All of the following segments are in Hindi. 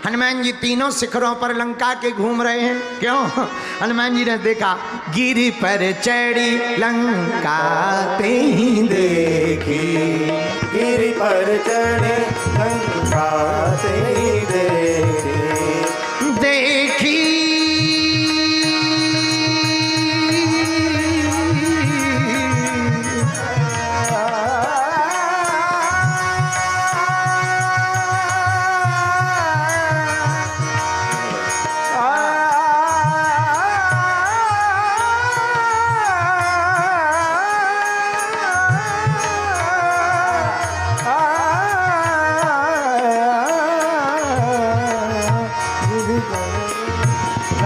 हनुमान जी तीनों शिखरों पर लंका के घूम रहे हैं। क्यों? हनुमान जी ने देखा गिरी पर चढ़ी लंका ते ही देखी, गिरि पर चढ़े लंका ते ही देखी, देखी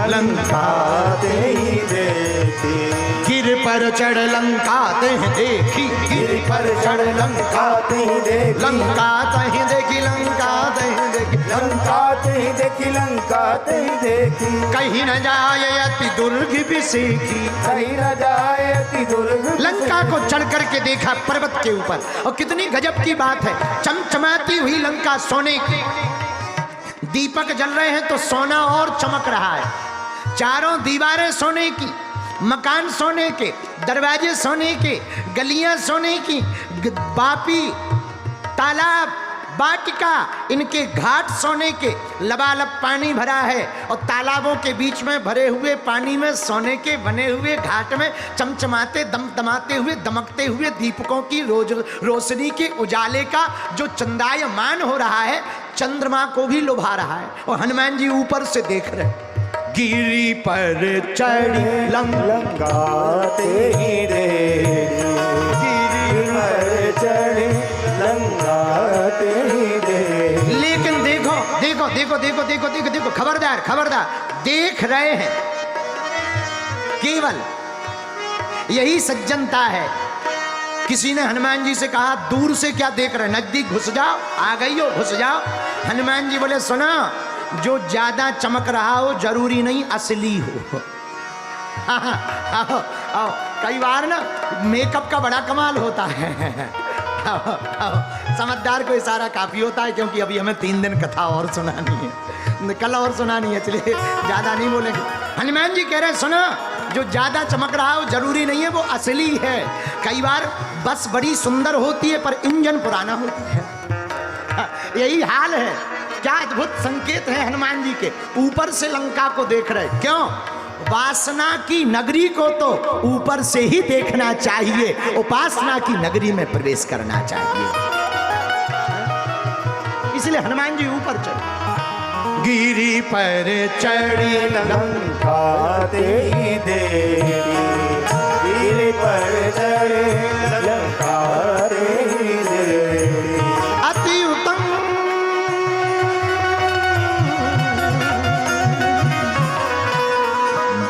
लंका ते ही देखी, गिर पर चढ़ लंका ते ही देखी, गिरि पर चढ़ लंका ते ही देखी, लंका ते ही देखी, लंका ते ही देखी, लंका ते ही देखी, लंका ते ही देखी, कहीं न जाए अति दुर्ग बिसेकी। कहीं न जाए अति दुर्ग। लंका को चढ़ करके देखा पर्वत के ऊपर, और कितनी गजब की बात है, चमचमाती हुई लंका सोने की, दीपक जल रहे हैं तो सोना और चमक रहा है, चारों दीवारें सोने की, मकान सोने के, दरवाजे सोने के, गलियां सोने की, बापी तालाब वाटिका इनके घाट सोने के, लबालब पानी भरा है, और तालाबों के बीच में भरे हुए पानी में सोने के बने हुए घाट में चमचमाते दमदमाते हुए दमकते हुए दीपकों की रोशनी के उजाले का जो चंदायमान हो रहा है, चंद्रमा को भी लुभा रहा है। और हनुमान जी ऊपर से देख रहे, गिरी पर चढ़ी लंका ते ही देखी, गिरि पर चढ़ी लंका ते ही देखी। लेकिन देखो देखो देखो देखो देखो देखो देखो, खबरदार खबरदार, देख रहे हैं, केवल यही सज्जनता है। किसी ने हनुमान जी से कहा दूर से क्या देख रहे, नजदीक घुस जाओ, आ गई हो घुस जाओ। हनुमान जी बोले सुना, जो ज्यादा चमक रहा हो जरूरी नहीं असली हो। आओ, आओ, कई बार ना मेकअप का बड़ा कमाल होता है। आओ, आओ, समझदार को इशारा काफी होता है, क्योंकि अभी हमें 3 दिन कथा और सुनानी है, कल और सुनानी है, चलिए ज्यादा नहीं बोलेंगे। हनुमान जी कह रहे सुनो, जो ज्यादा चमक रहा हो जरूरी नहीं है वो असली है। कई बार बस बड़ी सुंदर होती है पर इंजन पुराना होती है। यही हाल है। क्या अद्भुत संकेत है हनुमान जी के। ऊपर से लंका को देख रहे, क्यों? वासना की नगरी को तो ऊपर से ही देखना चाहिए, उपासना की नगरी में प्रवेश करना चाहिए। इसलिए हनुमान जी ऊपर चढ़े, गिरी पर चढ़ी लंका ते ही देखी, गिरि पर चढ़े लंका ते ही देखी, अति उत्तम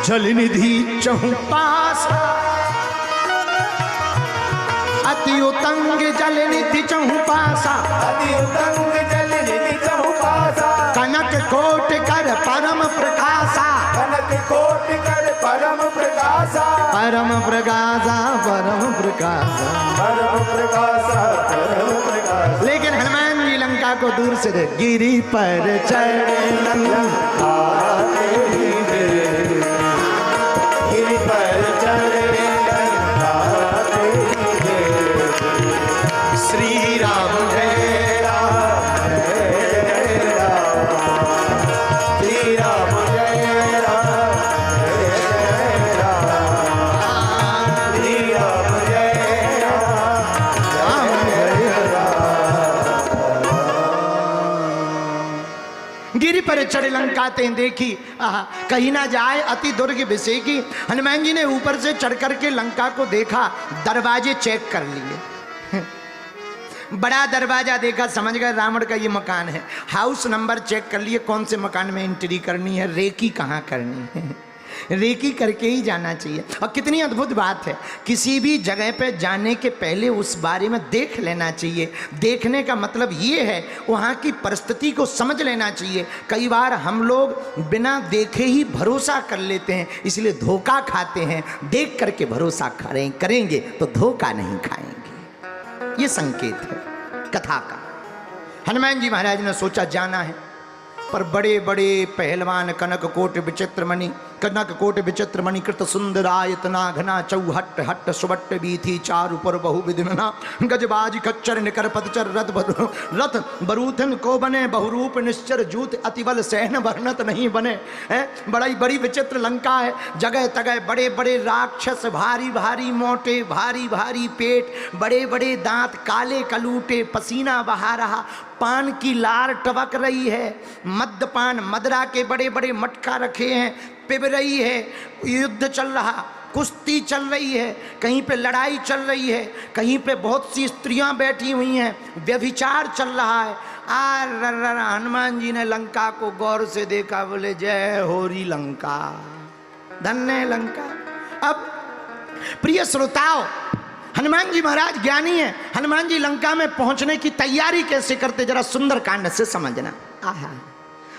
जल निधि चहुपासा, अति उतंग जल निधि चहुपासा, अति उतंग जल निधि चहुपासा, कनक कोट कर परम प्रकाशा, कनक कोट कर परम प्रकाशा, परम प्रकाशा, परम प्रकाशा, परम प्रकाशा, परम प्रकाशा। लेकिन हनुमान जी लंका को दूर से देख, गिरी पर चढ़े लंका ते ही देखी, गिरि पर चढ़े लंका ते ही देखी, श्री राम जय राम जय राम, श्री राम जय राम जय राम, श्री राम जय राम जय राम। गिरी पर चढ़े लंका ते देखी, कहीं ना जाए अति दुर्ग बिसेकी। हनुमान जी ने ऊपर से चढ़ करके लंका को देखा, दरवाजे चेक कर लिए। बड़ा दरवाजा देखा, समझ गए रावण का ये मकान है। हाउस नंबर चेक कर लिए, कौन से मकान में एंट्री करनी है, रेकी कहाँ करनी है, रेकी करके ही जाना चाहिए। और कितनी अद्भुत बात है, किसी भी जगह पे जाने के पहले उस बारे में देख लेना चाहिए। देखने का मतलब ये है वहाँ की परिस्थिति को समझ लेना चाहिए। कई बार हम लोग बिना देखे ही भरोसा कर लेते हैं, इसलिए धोखा खाते हैं। देख करके भरोसा करेंगे तो धोखा नहीं खाएंगे। ये संकेत है कथा का। हनुमान जी महाराज ने सोचा जाना है, पर बड़े बड़े पहलवान कनक कोट विचित्र मणि कृत सुंदरायतना घना चौहट हट्ट सुबट्ट बीथी चारु पर बहु विधिना गजबाज खच्चर निकर पतचर रथ बरूथन को बने बहुरूप निश्चर जूत अतिबल सहन वर्णत नहीं बने। बड़ी बड़ी विचित्र लंका है, जगह तगह बड़े बड़े राक्षस, भारी भारी मोटे, भारी भारी पेट, बड़े बड़े दांत, काले कलूटे, पसीना बहा रहा, पान की लार टपक रही है, मद्यपान मदरा के बड़े बड़े मटका रखे हैं, पिब रही है, युद्ध चल रहा, कुश्ती चल रही है, कहीं पे लड़ाई चल रही है, कहीं पे बहुत सी स्त्रियां बैठी हुई हैं, व्यभिचार चल रहा है। हनुमान जी ने लंका को गौर से देखा, बोले जय होरी लंका, धन्य लंका। अब प्रिय श्रोताओं, हनुमान जी महाराज ज्ञानी है, हनुमान जी लंका में पहुंचने की तैयारी कैसे करते जरा सुंदर कांड से समझना। आहा,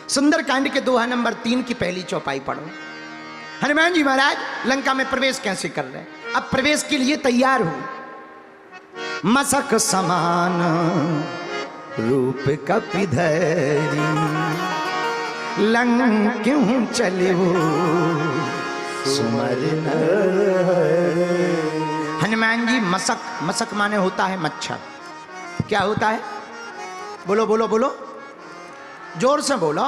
सुंदर कांड के दोहा नंबर 3 की पहली चौपाई पढ़ो। हनुमान जी महाराज लंका में प्रवेश कैसे कर रहे हैं। अब प्रवेश के लिए तैयार हो। मसक समान रूप कपिधरी लंक क्यों चले वो सुमर। हनुमान जी मसक, मसक माने होता है मच्छर। क्या होता है? बोलो बोलो बोलो, जोर से बोलो।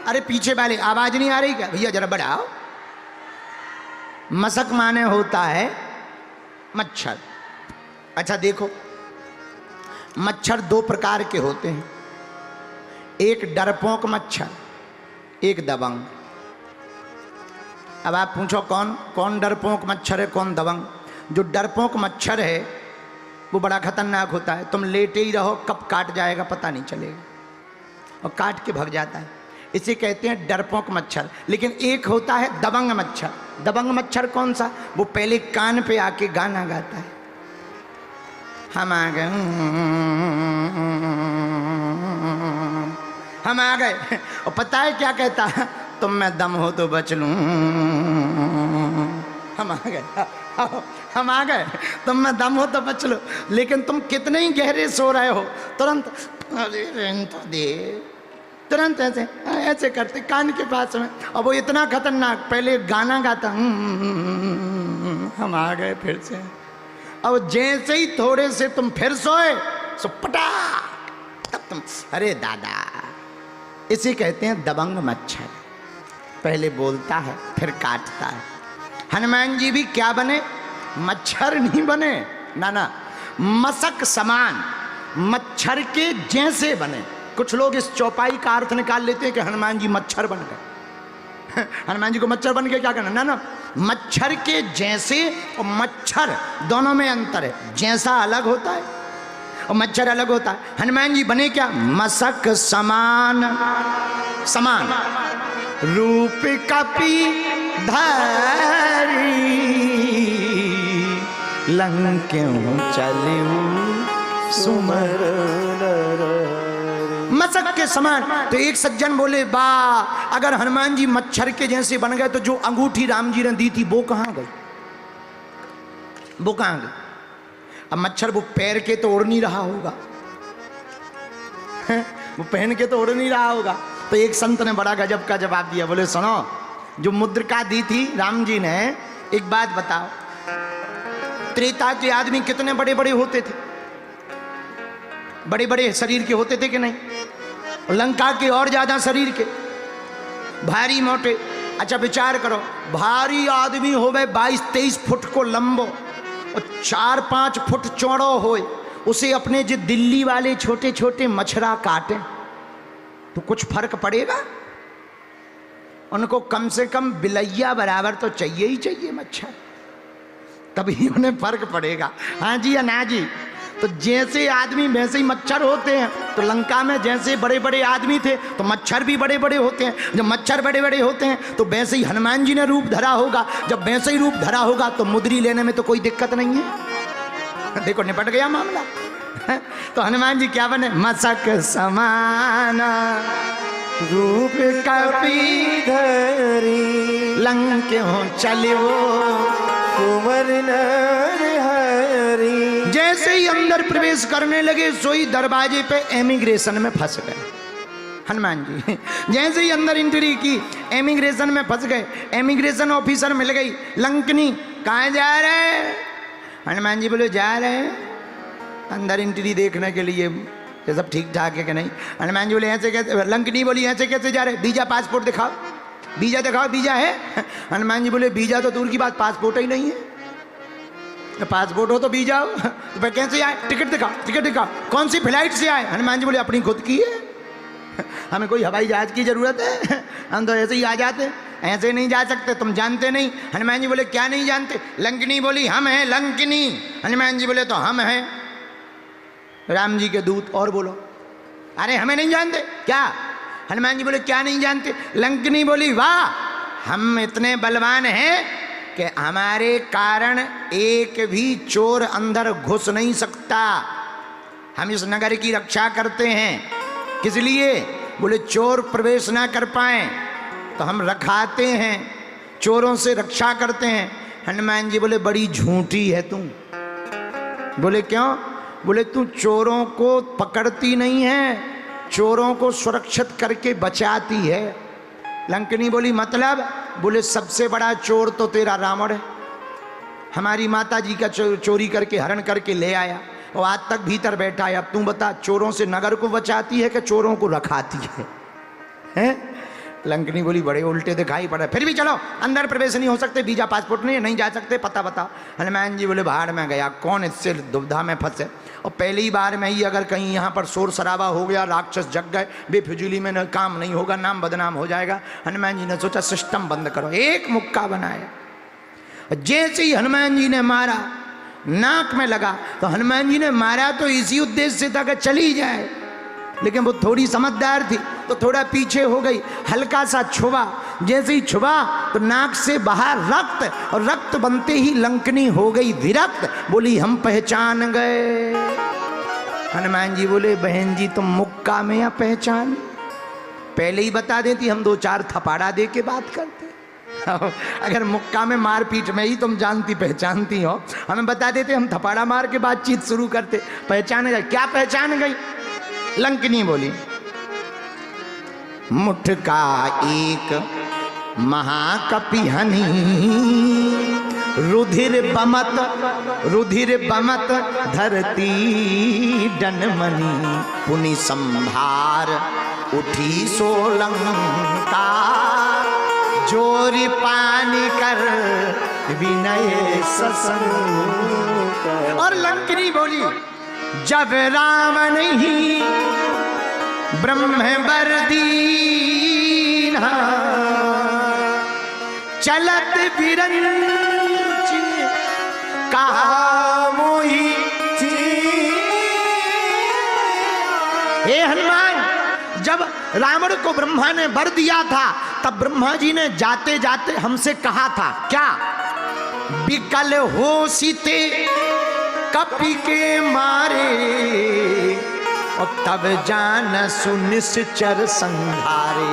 अरे पीछे वाले आवाज नहीं आ रही क्या? भैया जरा बढ़ाओ। मसक माने होता है मच्छर। अच्छा देखो, मच्छर 2 प्रकार के होते हैं, एक डरपोक मच्छर, एक दबंग। अब आप पूछो कौन कौन डरपोक मच्छर है, कौन दबंग? जो डरपोक मच्छर है वो बड़ा खतरनाक होता है, तुम लेटे ही रहो, कब काट जाएगा पता नहीं चलेगा, और काट के भग जाता है, इसे कहते हैं डरपोक मच्छर। लेकिन एक होता है दबंग मच्छर। दबंग मच्छर कौन सा? वो पहले कान पे आके गाना गाता है, हम आ गए, हम आ गए, और पता है क्या कहता है? तुम में दम हो तो बच लूं, हम आ गए, हम आ गए, तुम में दम हो तो बच लो। लेकिन तुम कितने ही गहरे सो रहे हो, तुरंत अरे रहने तो दे, तुरंत ऐसे ऐसे करते कान के पास में। और वो इतना खतरनाक, पहले गाना गाता, हम आ गए फिर से। अब जैसे ही थोड़े से तुम फिर सोए, सो पटा, तब तुम अरे दादा। इसे कहते हैं दबंग मच्छर। पहले बोलता है फिर काटता है। हनुमान जी भी क्या बने? मच्छर नहीं बने, ना ना, मसक समान, मच्छर के जैसे बने। कुछ लोग इस चौपाई का अर्थ निकाल लेते हैं कि हनुमान जी मच्छर बन गए। हनुमान जी को मच्छर बन के क्या करना? ना ना, मच्छर के जैसे और मच्छर दोनों में अंतर है। जैसा अलग होता है और मच्छर अलग होता है। हनुमान जी बने क्या? मसक समान, समान रूप कपि धरी लंक क्यों चले सुमर। मसक के समान। तो एक सज्जन बोले, बा अगर हनुमान जी मच्छर के जैसे बन गए तो जो अंगूठी राम जी ने दी थी वो कहां गई? वो कहां गई? अब मच्छर वो पैर के तो उड़ नहीं रहा होगा, वो पहन के तो उड़ नहीं रहा होगा। तो एक संत ने बड़ा गजब का जवाब दिया, बोले सुनो, जो मुद्रिका दी थी राम जी ने, एक बात बताओ, त्रेता के आदमी कितने बड़े बड़े होते थे? बड़े बड़े शरीर के होते थे कि नहीं? लंका के और ज्यादा शरीर के, भारी मोटे। अच्छा विचार करो, भारी आदमी होवे 22-23 फुट को लंबो और 4-5 फुट चौड़ो होए, उसे अपने जो दिल्ली वाले छोटे छोटे मच्छरा काटे तो कुछ फर्क पड़ेगा? उनको कम से कम बिलैया बराबर तो चाहिए ही चाहिए मच्छर, तभी उन्हें फर्क पड़ेगा। हाँ जी या ना जी? तो जैसे आदमी वैसे ही मच्छर होते हैं। तो लंका में जैसे बड़े बड़े आदमी थे तो मच्छर भी बड़े बड़े होते हैं। जब मच्छर बड़े बड़े होते हैं तो वैसे ही हनुमान जी ने रूप धरा होगा। जब वैसे ही रूप धरा होगा तो मुद्री लेने में तो कोई दिक्कत नहीं है। देखो निपट गया मामला। तो हनुमान जी क्या बने? मसक समान रूप कपि धरी लंक क्यों चले कुंवर नरहरि। जैसे ही अंदर प्रवेश करने लगे सोई दरवाजे पे इमिग्रेशन में फंस गए। हनुमान जी जैसे ही अंदर एंट्री की, इमिग्रेशन में फंस गए, इमिग्रेशन ऑफिसर मिल गई लंकनी, कहाँ जा रहे हैं? हनुमान जी बोले जा रहे हैं अंदर एंट्री देखने के लिए ये सब ठीक ठाक है कि नहीं। हनुमान जी बोले ऐसे कैसे? लंकनी बोली ऐसे कैसे जा रहे? वीजा पासपोर्ट दिखाओ, वीजा दिखाओ, वीजा है? हनुमान जी बोले वीजा तो दूर की बात, पासपोर्ट ही नहीं है। पासपोर्ट हो तो वीजा हो, तो फिर कैसे आए? टिकट दिखाओ, टिकट दिखाओ। कौन सी फ्लाइट से आए? हनुमान जी बोले अपनी खुद की है, हमें कोई हवाई जहाज की जरूरत है? हम तो ऐसे ही आ जाते, ऐसे नहीं जा सकते, तुम जानते नहीं। हनुमान जी बोले क्या नहीं जानते? लंकनी बोली हम हैं लंकनी। हनुमान जी बोले तो हम हैं राम जी के दूत। और बोलो, अरे हमें नहीं जानते क्या? हनुमान जी बोले क्या नहीं जानते? लंकनी बोली वाह, हम इतने बलवान हैं कि हमारे कारण एक भी चोर अंदर घुस नहीं सकता। हम इस नगर की रक्षा करते हैं, किस लिए? बोले चोर प्रवेश ना कर पाए तो हम रखाते हैं, चोरों से रक्षा करते हैं। हनुमान जी बोले बड़ी झूठी है तू। बोले क्यों? बोले तू चोरों को पकड़ती नहीं है, चोरों को सुरक्षित करके बचाती है। लंकनी बोली मतलब? बोले सबसे बड़ा चोर तो तेरा रावण है, हमारी माता जी का चोरी करके हरण करके ले आया और आज तक भीतर बैठा है। अब तू बता, चोरों से नगर को बचाती है कि चोरों को रखाती है? हैं? लंकनी बोली बड़े उल्टे दिखाई पड़े, फिर भी चलो अंदर प्रवेश नहीं हो सकते, वीजा पासपोर्ट नहीं जा सकते, पता बताओ। हनुमान जी बोले बाहर में गया, कौन इससे दुविधा में फंसे। और पहली बार में ही अगर कहीं यहाँ पर शोर शराबा हो गया, राक्षस जग गए, बेफिजूली में न काम नहीं होगा, नाम बदनाम हो जाएगा। हनुमान जी ने सोचा सिस्टम बंद करो, एक मुक्का बनाया। जैसे ही हनुमान जी ने मारा नाक में लगा, तो हनुमान जी ने मारा तो इसी उद्देश्य से था कि चली जाए, लेकिन वो थोड़ी समझदार थी तो थोड़ा पीछे हो गई, हल्का सा छुआ। जैसे ही छुआ तो नाक से बाहर रक्त, और रक्त बनते ही लंकनी हो गई विरक्त, बोली हम पहचान गए। हनुमान जी बोले बहन जी तुम मुक्का में या पहचान? पहले ही बता देती हम दो चार थपाड़ा दे के बात करते। अगर मुक्का में मारपीट में ही तुम जानती पहचानती हो, हमें बता देते, हम थपाड़ा मार के बातचीत शुरू करते। पहचान गए? क्या पहचान गई? लंकनी बोली मुठ का एक महाकपिहनी, रुधिर बमत धरती डनमनी, पुनि संभार उठी सोलंका, जोरी पानी कर विनय ससंग। और लंकनी बोली जब रावण ही ब्रह्मवर दीना, चलत बिरंच कहा मोही। हे हनुमान, जब रावण को ब्रह्मा ने वर दिया था तब ब्रह्मा जी ने जाते जाते हमसे कहा था क्या? विकल हो सीते कपि के मारे, और तब जान सुनिश्चर संहारे।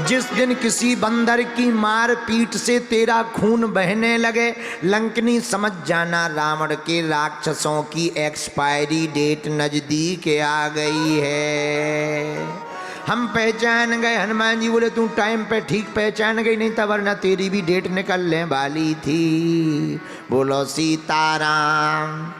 जिस दिन किसी बंदर की मार पीट से तेरा खून बहने लगे, लंकनी समझ जाना रावण के राक्षसों की एक्सपायरी डेट नजदीक आ गई है। हम पहचान गए। हनुमान जी बोले तू टाइम पे ठीक पहचान गई, नहीं था वरना तेरी भी डेट निकलने वाली थी। बोलो सीताराम।